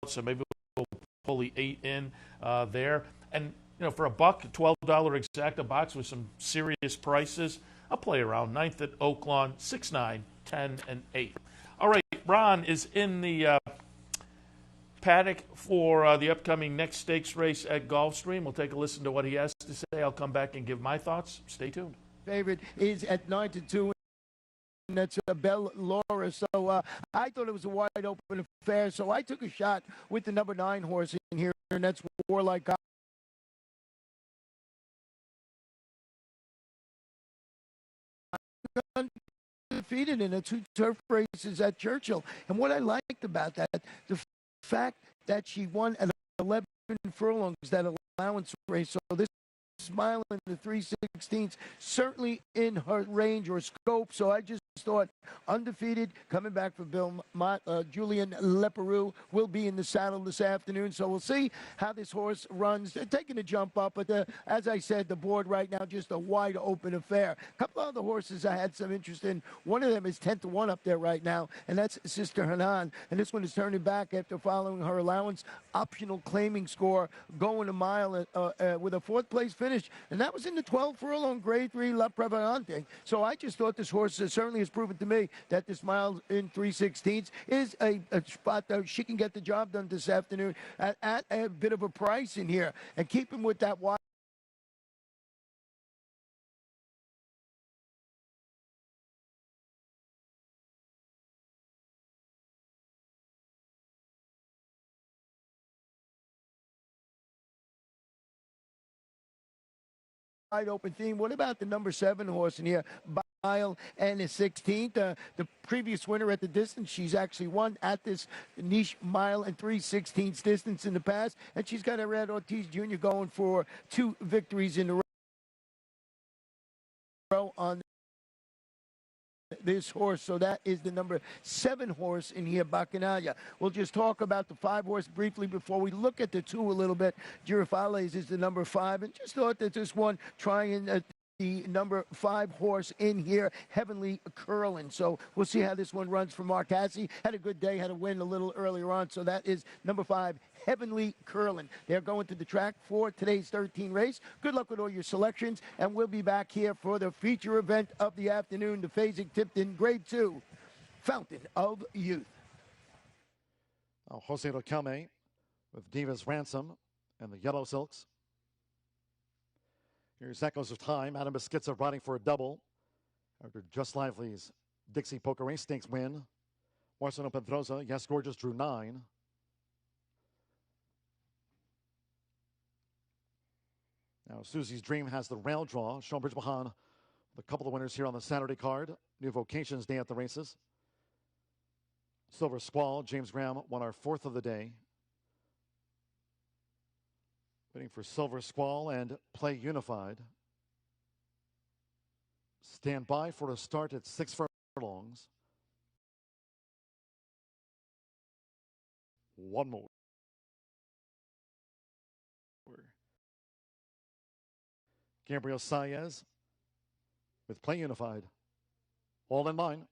so maybe we'll pull the 8 in there. And for a buck, $12 exacta box with some serious prices, I'll play around 9th at Oaklawn, 6, 9, 10, and 8. All right, Ron is in the paddock for the upcoming next stakes race at Gulfstream. We'll take a listen to what he has to say. I'll come back and give my thoughts. Stay tuned. Favorite is at 9-2. And that's Bell Laura. So I thought it was a wide open affair. So I took a shot with the number 9 horse in here, and that's Warlike. Undefeated in the 2 turf races at Churchill. And what I liked about that, the fact that she won at 11 furlongs, that allowance race. So this Smile in the 3/16, certainly in her range or scope. So I just thought undefeated, coming back for Julian Leperoux will be in the saddle this afternoon. So we'll see how this horse runs. They're taking a jump up, but as I said, the board right now just a wide open affair. A couple of the horses I had some interest in. One of them is 10-1 up there right now, and that's Sister Hanan. And this one is turning back after following her allowance optional claiming score, going a mile with a 4th place finish. And that was in the 12 furlong grade 3 La Prevalente. So I just thought this horse certainly has proven to me that this mile in 3/16 is a spot that she can get the job done this afternoon at a bit of a price in here. And keeping with that wide open theme. What about the number 7 horse in here, Mile and the 16th? The previous winner at the distance, she's actually won at this niche mile and 3/16 distance in the past, and she's got a Red Ortiz Jr. going for 2 victories in a row on this horse. So that is the number 7 horse in here, Bacchanal. We'll just talk about the 5 horse briefly before we look at the 2 a little bit. Girafales is the number 5, and just thought that this one trying the number 5 horse in here, Heavenly Curlin. So we'll see how this one runs for Mark Hasse. Had a good day, had a win a little earlier on. So that is number 5, Heavenly Curlin. They're going to the track for today's 13 race. Good luck with all your selections, and we'll be back here for the feature event of the afternoon, the Fasig-Tipton Grade 2 Fountain of Youth. Jose Riquelme with Divas Ransom and the Yellow Silks. Here's Echoes of Time. Adam Beschizza riding for a double after Just Lively's Dixie Poker Race Stakes win. Marcelo Pedrosa, Yes Gorgeous, drew 9. Now, Susie's Dream has the rail draw. Sean Bridgebahan with a couple of winners here on the Saturday card. New Vocations Day at the races. Silver Squall, James Graham won our 4th of the day. Waiting for Silver Squall and Play Unified. Stand by for a start at 6 furlongs. One more. Gabriel Saez with Play Unified. All in line.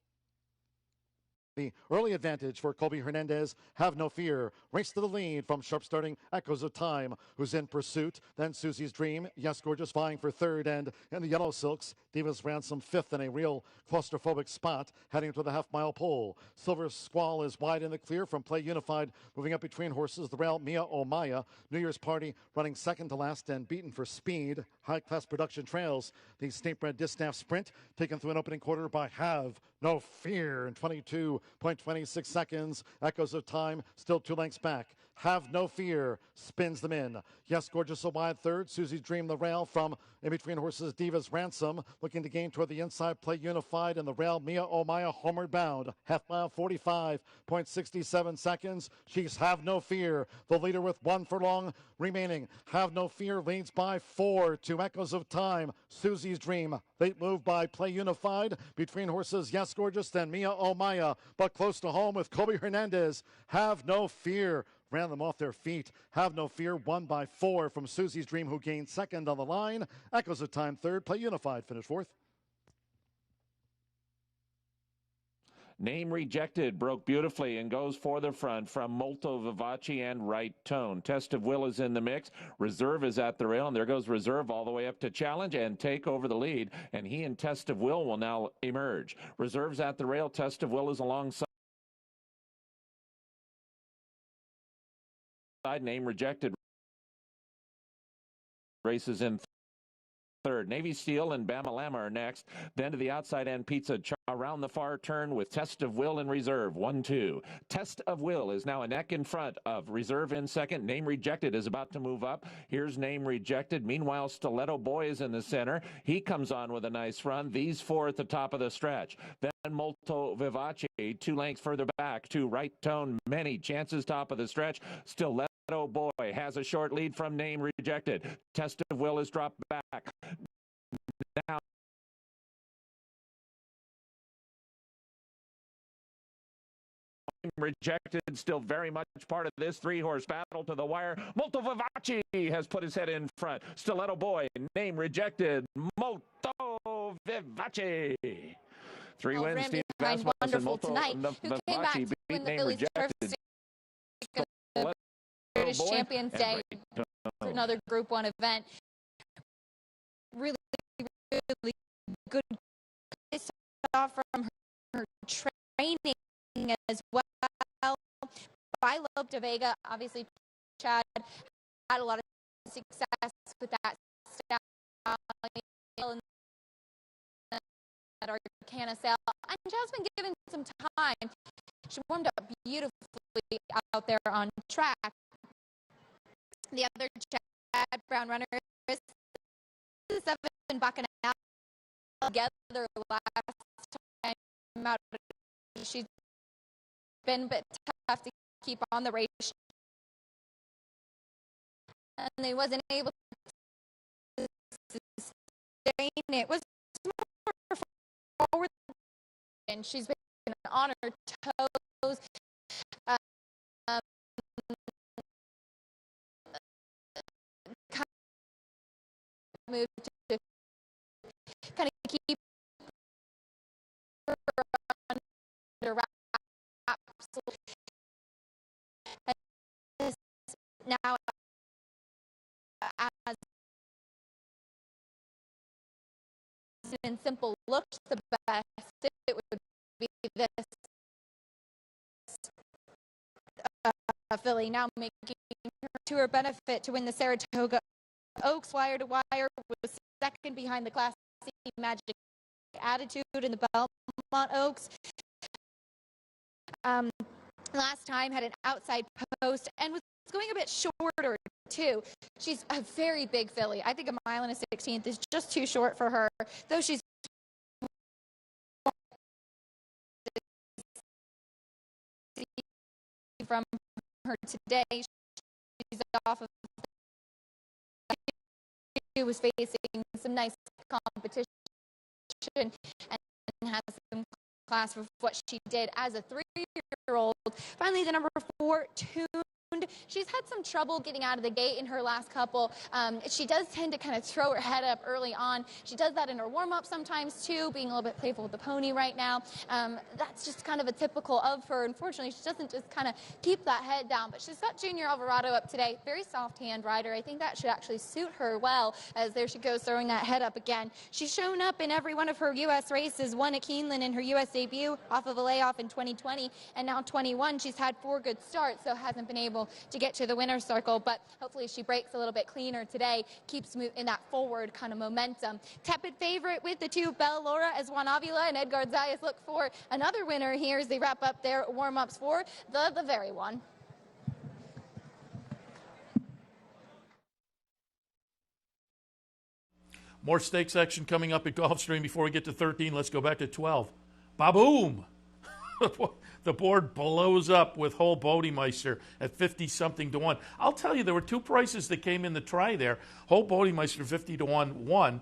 The early advantage for Colby Hernandez, Have No Fear. Race to the lead from sharp starting Echoes of Time, who's in pursuit. Then Susie's Dream, Yes Gorgeous vying for 3rd, and in the Yellow Silks, Divas Ransom 5th in a real claustrophobic spot, heading to the half-mile pole. Silver Squall is wide in the clear from Play Unified, moving up between horses. The rail Mia Omaya, New Year's Party running 2nd to last and beaten for speed. High-class production trails the State-Bred Distaff Sprint, taken through an opening quarter by Have No Fear in 22.26 seconds. Echoes of Time still 2 lengths back. Have No Fear spins them in. Yes Gorgeous a wide 3rd. Susie's Dream the rail from in between horses. Divas Ransom looking to gain toward the inside. Play Unified and the rail Mia Omaya homeward bound. Half mile 45.67 seconds. She's Have No Fear, the leader with 1 furlong remaining. Have No Fear leads by 4 to Echoes of Time. Susie's Dream, late move by Play Unified between horses. Yes Gorgeous, then Mia Omaya, but close to home with Colby Hernandez. Have No Fear ran them off their feet. Have No Fear won by 4 from Susie's Dream, who gained 2nd on the line. Echoes of Time 3rd. Play Unified finished 4th. Name Rejected broke beautifully and goes for the front from Molto Vivace and Right Tone. Test of Will is in the mix. Reserve is at the rail, and there goes Reserve all the way up to challenge and take over the lead. And he and Test of Will now emerge. Reserve's at the rail. Test of Will is alongside. Name Rejected races in third. Navy Steel and Bamalama are next. Then to the outside end, Pizza around the far turn with Test of Will in reserve. 1-2. Test of Will is now a neck in front of Reserve in second. Name Rejected is about to move up. Here's Name Rejected. Meanwhile, Stiletto Boy is in the center. He comes on with a nice run. These four at the top of the stretch. Then Molto Vivace, 2 lengths further back to Right Tone. Many chances top of the stretch. Stiletto Boy has a short lead from Name Rejected. Test of Will is dropped back. Now Rejected still very much part of this 3-horse battle to the wire. Molto Vivace has put his head in front. Stiletto Boy, Name Rejected, Molto Vivace. 3 wins, Steve Vasquez and Molto Vivace beat Name Rejected. British Champions Day for another Group 1 event. Really good stuff from her training as well. By Lope de Vega, obviously Chad had a lot of success with that style and that Arcana sale. And Chad's been given some time. She warmed up beautifully out there on track. The other Chad Brown runner is 7 Bacchanal together last time out. She's been a bit tough to keep on the race, and they wasn't able to sustain it. Was more forward, and she's been on her toes. Move to kind of keep her under wraps. Now, as in simple looks the best, it would be this filly now making her to her benefit to win the Saratoga Oaks wire to wire, was second behind the Classy Magic Attitude in the Belmont Oaks. Last time had an outside post and was going a bit shorter too. She's a very big filly. I think 1 mile and a 16th is just too short for her, though she's from her today. She's off of. She was facing some nice competition and has some class for what she did as a 3-year-old. Finally, the number 4, Tuned. She's had some trouble getting out of the gate in her last couple. She does tend to kind of throw her head up early on. She does that in her warm-up sometimes too, being a little bit playful with the pony right now. That's just kind of a typical of her. Unfortunately, she doesn't just kind of keep that head down, but she's got Junior Alvarado up today. Very soft hand rider. I think that should actually suit her well, as there she goes throwing that head up again. She's shown up in every one of her U.S. races, won at Keeneland in her U.S. debut off of a layoff in 2020, and now 21. She's had 4 good starts, so hasn't been able to get to the winner's circle, but hopefully she breaks a little bit cleaner today, keeps in that forward kind of momentum. Tepid favorite with the 2, Bella Laura, as Juan Avila and Edgar Zayas look for another winner here as they wrap up their warm-ups for the very one. More stakes action coming up at Gulfstream. Before we get to 13, let's go back to 12. Ba-boom! The board blows up with Whole Bodymeister at 50-something to 1. I'll tell you, there were 2 prices that came in the try there. Whole Bodymeister 50 to 1 won.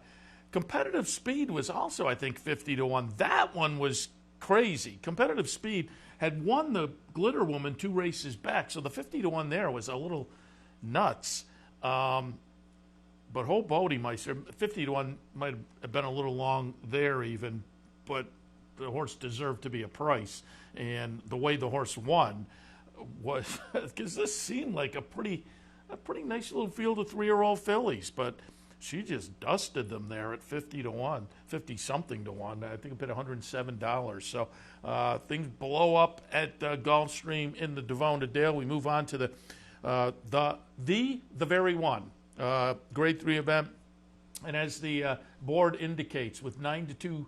Competitive Speed was also, I think, 50 to 1. That one was crazy. Competitive Speed had won the Glitter Woman 2 races back, so the 50 to 1 there was a little nuts. But Whole Bodymeister 50 to 1 might have been a little long there even, but the horse deserved to be a price. And the way the horse won was because this seemed like a pretty nice little field of 3-year-old fillies, but she just dusted them there at 50-1, 50-something to 1. I think I paid $107. So things blow up at Gulfstream in the Devona Dale. We move on to the very one Grade 3 event, and as the board indicates, with 9-2.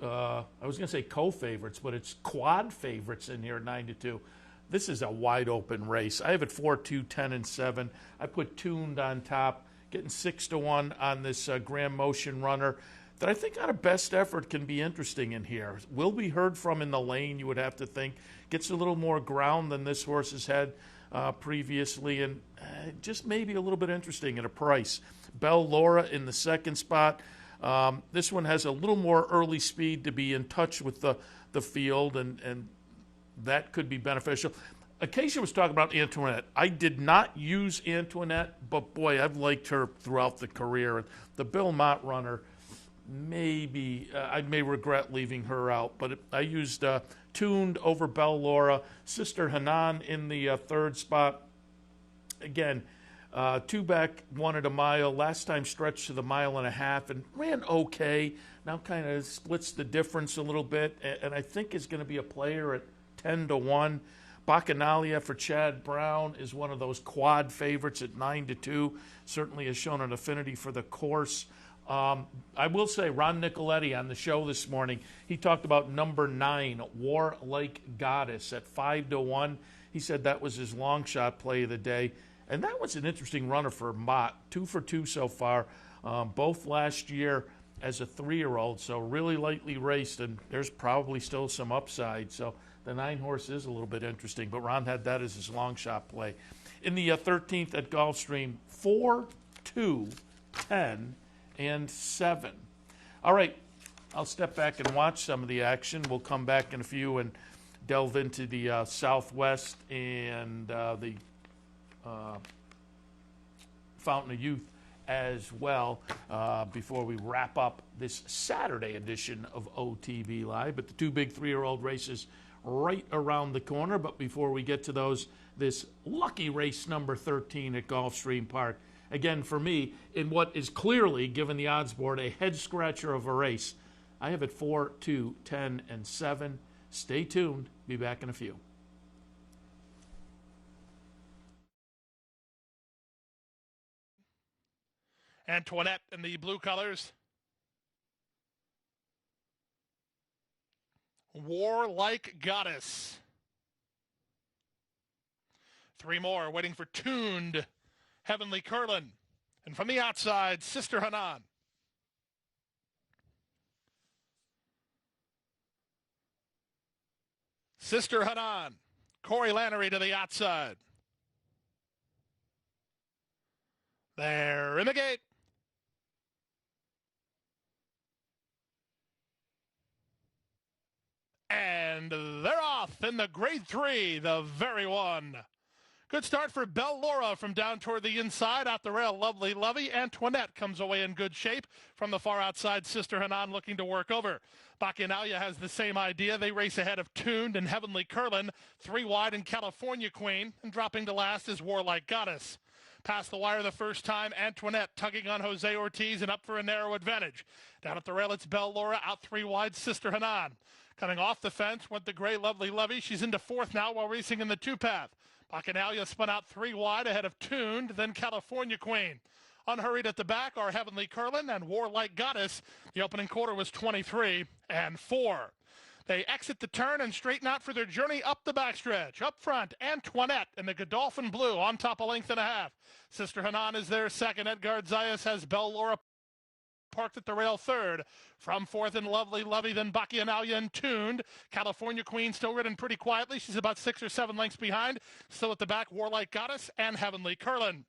I was going to say co-favorites, but it's quad favorites in here at 9-2. This is a wide open race. I have it 4-2, 10 and 7. I put Tuned on top, getting 6-1 on this Grand Motion runner that I think on a best effort can be interesting in here. Will be heard from in the lane, you would have to think. Gets a little more ground than this horse has had previously, and just maybe a little bit interesting at a price. Belle Laura in the second spot. This one has a little more early speed to be in touch with the field, and that could be beneficial. Acacia was talking about Antoinette. I did not use Antoinette, but boy, I've liked her throughout the career. The Bill Mott runner, maybe I may regret leaving her out, but I used Tuned over Belle Laura. Sister Hanan in the third spot. Again, 2 back, 1 at a mile. Last time stretched to the 1.5 miles and ran okay. Now kind of splits the difference a little bit, and I think is going to be a player at 10-1. Bacchanalia for Chad Brown is one of those quad favorites at 9-2. Certainly has shown an affinity for the course. I will say Ron Nicoletti on the show this morning, he talked about number 9, Warlike Goddess at 5-1. He said that was his long shot play of the day. And that was an interesting runner for Mott. 2 for 2 so far, both last year as a 3-year-old. So really lightly raced, and there's probably still some upside. So the 9 horse is a little bit interesting, but Ron had that as his long shot play. In the 13th at Gulfstream, 4, 2, 10, and 7. All right, I'll step back and watch some of the action. We'll come back in a few and delve into the Southwest and the Fountain of Youth as well before we wrap up this Saturday edition of OTB Live. But the 2 big 3-year-old races right around the corner. But before we get to those, this lucky race number 13 at Gulfstream Park. Again, for me, in what is clearly, given the odds board, a head-scratcher of a race, I have it 4, 2, 10, and 7. Stay tuned. Be back in a few. Antoinette in the blue colors. Warlike Goddess. 3 more waiting for Tuned, Heavenly Curlin. And from the outside, Sister Hanan. Sister Hanan. Corey Lannery to the outside. They're in the gate. And they're off in the Grade 3, the very one. Good start for Belle Laura from down toward the inside. Out the rail, Lovely Lovey. Antoinette comes away in good shape. From the far outside, Sister Hanan looking to work over. Bacchanalia has the same idea. They race ahead of Tuned and Heavenly Curlin. 3 wide in California Queen. And dropping to last is Warlike Goddess. Past the wire the first time, Antoinette tugging on Jose Ortiz and up for a narrow advantage. Down at the rail, it's Belle Laura. Out 3 wide, Sister Hanan. Coming off the fence went the gray Lovely Lovey. She's into 4th now while racing in the 2-path. Bacchanalia spun out 3 wide ahead of Tuned, then California Queen. Unhurried at the back are Heavenly Curlin and Warlike Goddess. The opening quarter was 23-4. They exit the turn and straighten out for their journey up the backstretch. Up front, Antoinette in the Godolphin blue on top a length and a half. Sister Hanan is there second. Edgar Zayas has Belle Laura parked at the rail 3rd. From 4th and Lovely Lovey, then Bacchanalia and Tuned. California Queen still ridden pretty quietly. She's about 6 or 7 lengths behind. Still at the back, Warlike Goddess and Heavenly Curlin.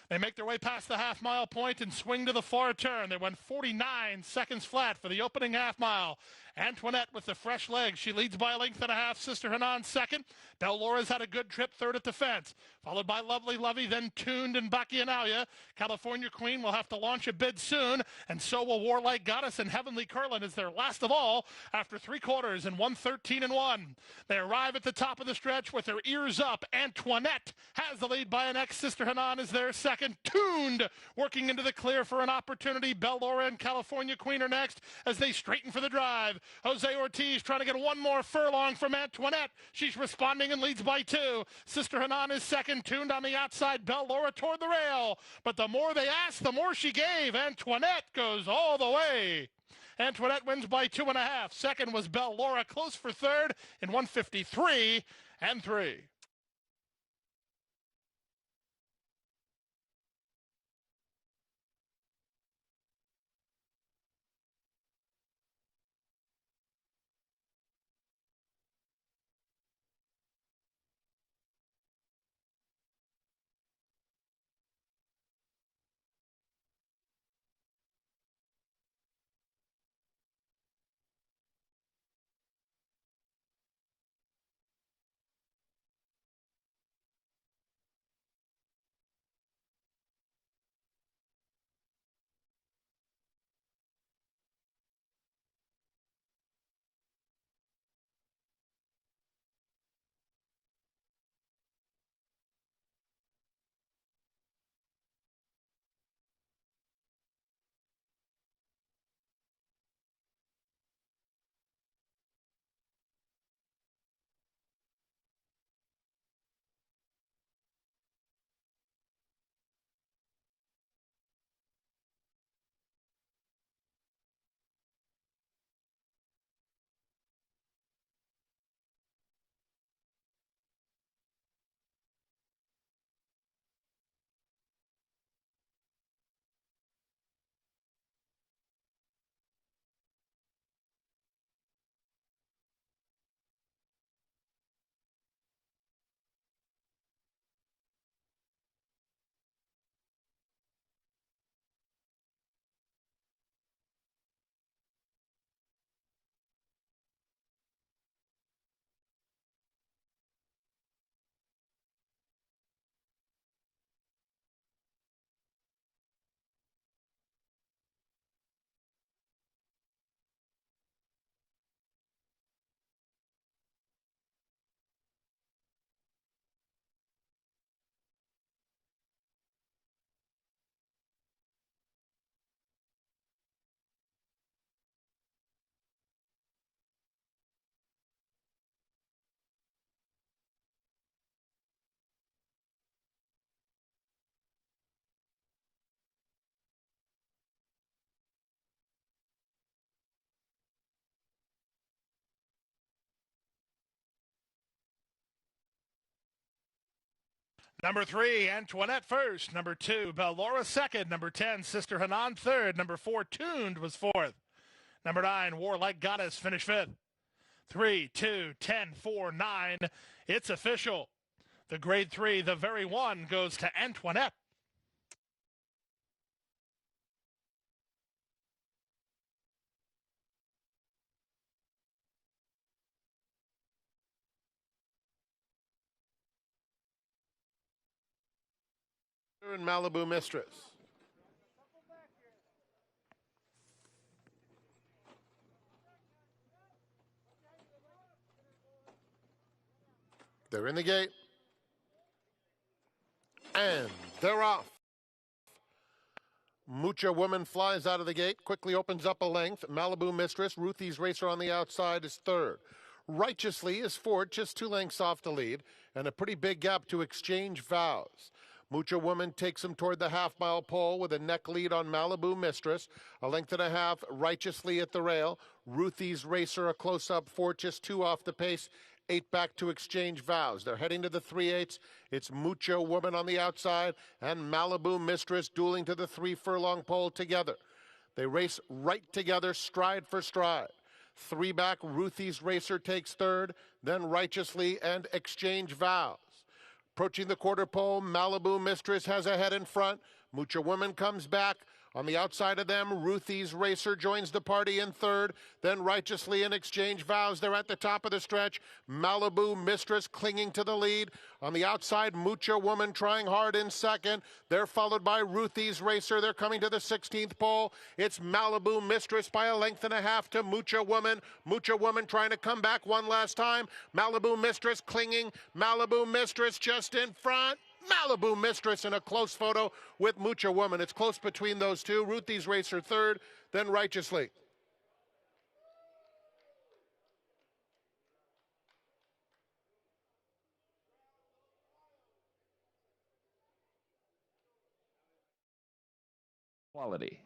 They make their way past the half-mile point and swing to the far turn. They went 49 seconds flat for the opening half-mile. Antoinette with the fresh legs. She leads by a length and a half. Sister Hanan second. Del Laura's had a good trip, third at the fence. Followed by Lovely Lovey, then Tuned and Bacchanalian. California Queen will have to launch a bid soon, and so will Warlike Goddess and Heavenly Curlin is their last of all after 3/4 and 1:13-1. They arrive at the top of the stretch with their ears up. Antoinette has the lead by an X. Sister Hanan is their second. Tuned working into the clear for an opportunity. Belle Laura and California Queen are next as they straighten for the drive. Jose Ortiz trying to get one more furlong from Antoinette. She's responding and leads by 2. Sister Hanan is second. Tuned on the outside. Belle Laura toward the rail. But the more they asked, the more she gave. Antoinette goes all the way. Antoinette wins by 2.5. Second was Belle Laura, close for third in 1:53-3. Number 3, Antoinette first. Number 2, Belle Laura second. Number 10, Sister Hanan third. Number 4, Tuned was fourth. Number 9, Warlike Goddess finished fifth. 3, 2, 10, 4, 9. It's official. The grade 3, the very one, goes to Antoinette. And Malibu Mistress. They're in the gate. And they're off. Mucha Woman flies out of the gate, quickly opens up a length. Malibu Mistress, Ruthie's Racer on the outside is third. Righteously is fourth, just 2 lengths off the lead, and a pretty big gap to Exchange Vows. Mucha Woman takes him toward the half-mile pole with a neck lead on Malibu Mistress. A length and a half, Righteously at the rail. Ruthie's Racer, a close-up 4, just 2 off the pace. 8 back to Exchange Vows. They're heading to the 3/8. It's Mucha Woman on the outside and Malibu Mistress dueling to the 3 furlong pole together. They race right together, stride for stride. 3 back, Ruthie's Racer takes third, then Righteously and Exchange Vows. Approaching the quarter pole, Malibu Mistress has a head in front. Mucha Woman comes back. On the outside of them, Ruthie's Racer joins the party in third. Then Righteously in Exchange Vows. They're at the top of the stretch. Malibu Mistress clinging to the lead. On the outside, Mucha Woman trying hard in second. They're followed by Ruthie's Racer. They're coming to the 16th pole. It's Malibu Mistress by a length and a half to Mucha Woman. Mucha Woman trying to come back one last time. Malibu Mistress clinging. Malibu Mistress just in front. Malibu Mistress in a close photo with Mucha Woman. It's close between those two. Ruthie's Racer third, then Righteously. Quality.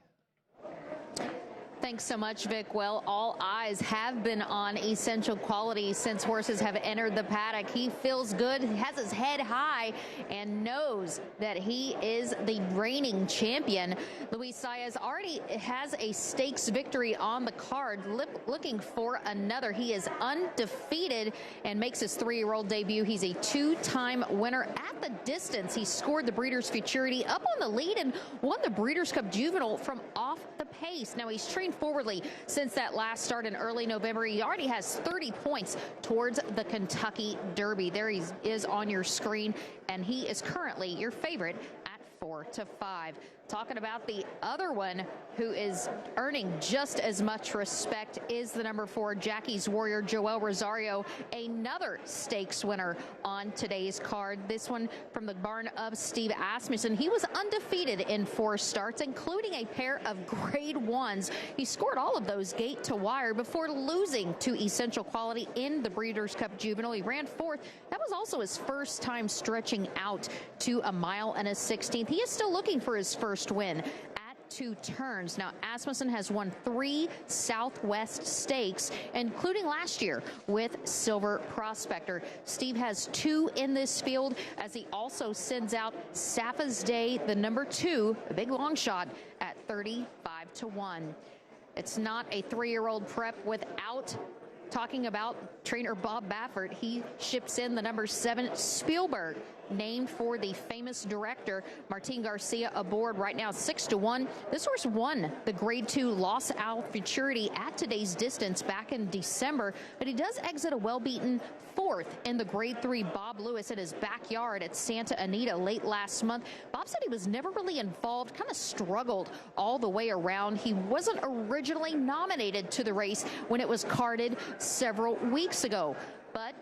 Thanks so much, Vic. Well, all eyes have been on Essential Quality since horses have entered the paddock. He feels good, he has his head high, and knows that he is the reigning champion. Luis Saez already has a stakes victory on the card, looking for another. He is undefeated and makes his 3-year-old debut. He's a 2-time winner at the distance. He scored the Breeders' Futurity up on the lead and won the Breeders' Cup Juvenile from off the pace. Now he's trained forwardly since that last start in early November. He already has 30 points towards the Kentucky Derby. There he is on your screen, and he is currently your favorite at 4-5. Talking about the other one who is earning just as much respect is the number 4 Jackie's Warrior, Joel Rosario, another stakes winner on today's card. This one from the barn of Steve Asmussen. He was undefeated in 4 starts, including a pair of grade 1s. He scored all of those gate to wire before losing to Essential Quality in the Breeders' Cup Juvenile. He ran 4th. That was also his first time stretching out to a mile and a 16th. He is still looking for his first win at 2 turns. Now, Asmussen has won 3 Southwest Stakes, including last year with Silver Prospector. Steve has 2 in this field, as he also sends out Safa's Day, the number 2, a big long shot, at 35-1. It's not a 3-year-old prep without talking about trainer Bob Baffert. He ships in the number 7 Spielberg, named for the famous director Martin Garcia, aboard right now 6-1. This horse won the grade 2 Los Al Futurity at today's distance back in December, but he does exit a well-beaten 4th in the grade 3 Bob Lewis at his backyard at Santa Anita late last month. Bob said he was never really involved, kind of struggled all the way around. He wasn't originally nominated to the race when it was carded several weeks ago, but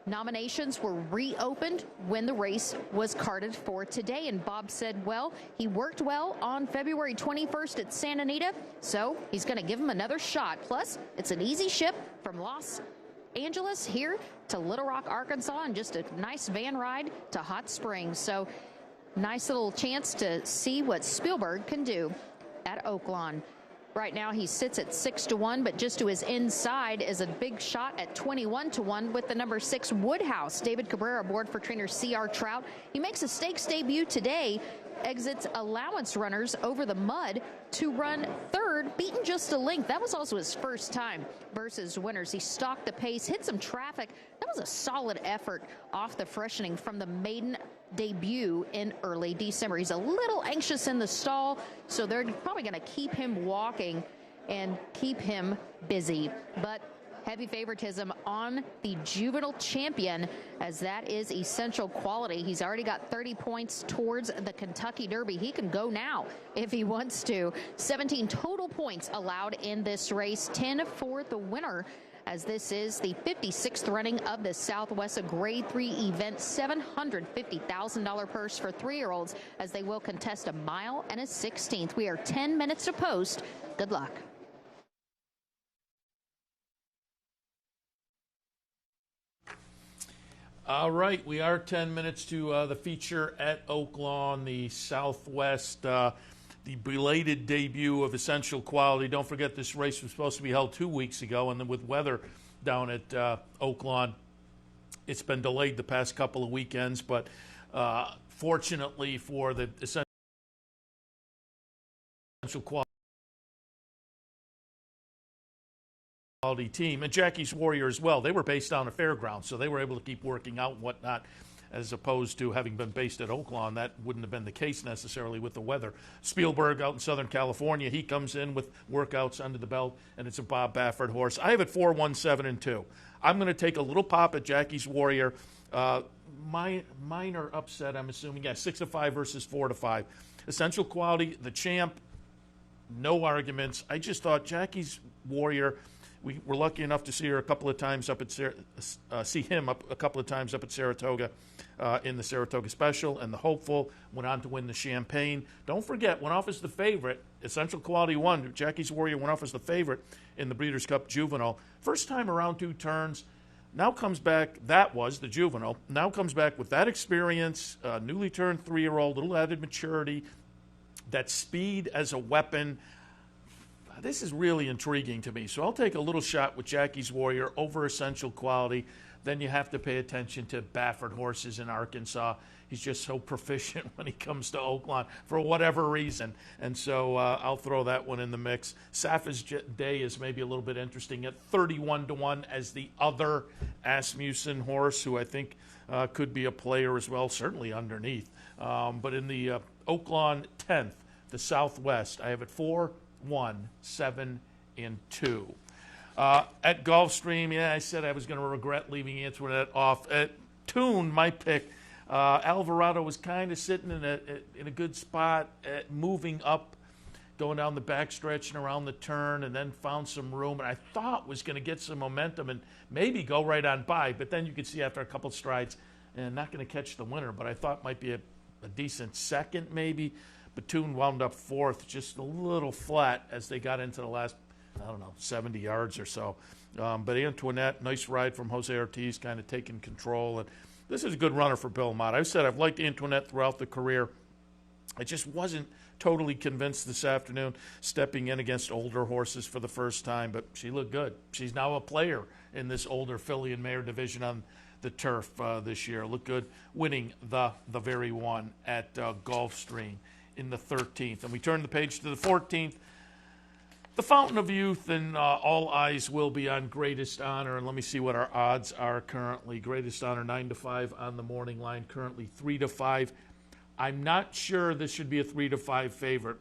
nominations were reopened when the race was carded for today, and Bob said, well, he worked well on February 21st at Santa Anita, so he's going to give him another shot. Plus, it's an easy ship from Los Angeles here to Little Rock, Arkansas, and just a nice van ride to Hot Springs. So, nice little chance to see what Spielberg can do at Oaklawn. Right now he sits at 6-1, but just to his inside is a big shot at 21-1 with the number 6 Woodhouse. David Cabrera aboard for trainer C.R. Trout. He makes a stakes debut today, exits allowance runners over the mud to run 3rd, beaten just a length. That was also his first time versus winners. He stalked the pace, hit some traffic. That was a solid effort off the freshening from the maiden debut in early December. He's a little anxious in the stall, so they're probably going to keep him walking and keep him busy. But heavy favoritism on the juvenile champion, as that is Essential Quality. He's already got 30 points towards the Kentucky Derby. He can go now if he wants to. 17 total points allowed in this race, 10 for the winner, as this is the 56th running of the Southwest, a grade 3 event, $750,000 purse for 3-year-olds, as they will contest a mile and a 16th. We are 10 minutes to post. Good luck. All right, we are 10 minutes to the feature at Oaklawn, the Southwest, the belated debut of Essential Quality. Don't forget, this race was supposed to be held 2 weeks ago, and then with weather down at Oaklawn, it's been delayed the past couple of weekends. But fortunately for the Essential Quality team, and Jackie's Warrior as well, they were based on a fairground, so they were able to keep working out and whatnot as opposed to having been based at Oaklawn. That wouldn't have been the case necessarily with the weather. Spielberg out in Southern California, he comes in with workouts under the belt, and it's a Bob Baffert horse. I have it 4-1-7-2. I'm going to take a little pop at Jackie's Warrior. Minor upset, I'm assuming. Yeah, 6-5 versus 4-5. Essential Quality, the champ, no arguments. I just thought Jackie's Warrior, we were lucky enough to see her a couple of times up at see him up a couple of times up at Saratoga in the Saratoga Special, and the Hopeful went on to win the Champagne. Don't forget, went off as the favorite. Essential Quality won. Jackie's Warrior went off as the favorite in the Breeders' Cup Juvenile. First time around 2 turns. Now comes back, that was the Juvenile, now comes back with that experience, newly turned 3-year-old, little added maturity, that speed as a weapon. This is really intriguing to me. So I'll take a little shot with Jackie's Warrior over Essential Quality. Then you have to pay attention to Baffert horses in Arkansas. He's just so proficient when he comes to Oaklawn for whatever reason. And so I'll throw that one in the mix. Safa's Day is maybe a little bit interesting at 31-1 as the other Asmussen horse, who I think could be a player as well, certainly underneath. But in the Oaklawn 10th, the Southwest, I have it 4-1-7-2. At Gulfstream, yeah, I said I was going to regret leaving Antoinette off. At Toon, my pick, Alvarado was kind of sitting in a good spot, moving up, going down the backstretch and around the turn, and then found some room, and I thought was going to get some momentum and maybe go right on by, but then you could see after a couple strides, and not going to catch the winner, but I thought might be a decent second maybe. Batoon wound up 4th, just a little flat as they got into the last, 70 yards or so. But Antoinette, nice ride from Jose Ortiz, kind of taking control. And this is a good runner for Bill Mott. I've said I've liked Antoinette throughout the career. I just wasn't totally convinced this afternoon, stepping in against older horses for the first time, but she looked good. She's now a player in this older filly and mare division on the turf this year. Looked good, winning the very one at Gulfstream in the 13th. And we turn the page to the 14th. The Fountain of Youth, and all eyes will be on Greatest Honor. And let me see what our odds are currently. Greatest Honor 9-5 on the morning line, currently 3-5. I'm not sure this should be a 3-5 favorite.